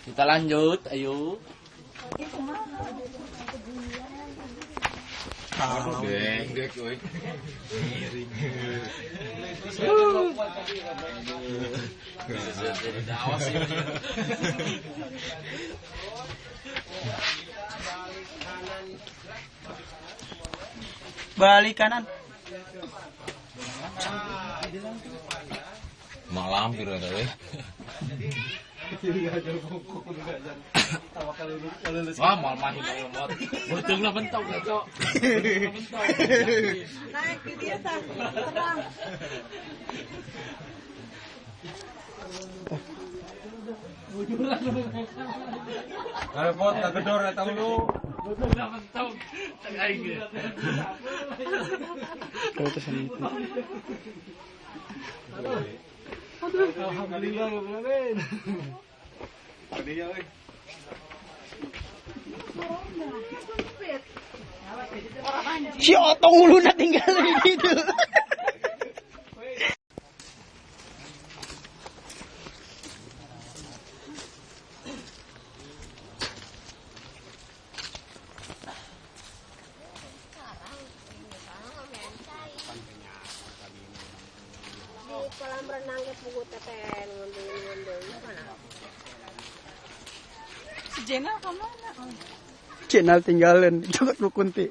Kita lanjut, ayo. Gek, woi. Balik kanan. Malam piro ta we? Wah, mal mahi lemot. Betul lah bentuk ya, Cok. Naik ke dia tah. Terang. Ayo pot, tak gedor eta lu. Betul lah bentuk. Tak aing. Kalau itu sini. Alhamdulillah ya Ben. Tadi ya we. Si Otong uluna tinggal di situ. Di kolam renang ke pugu teten ngundung mana? Si Jenal kemana? Channel tinggalin jokot lu kunti.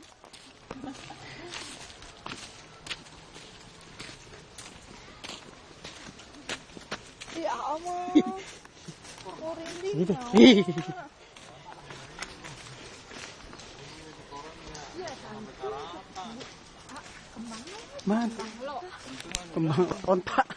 Ya Allah. Gitu. Mana? Kembang ontak.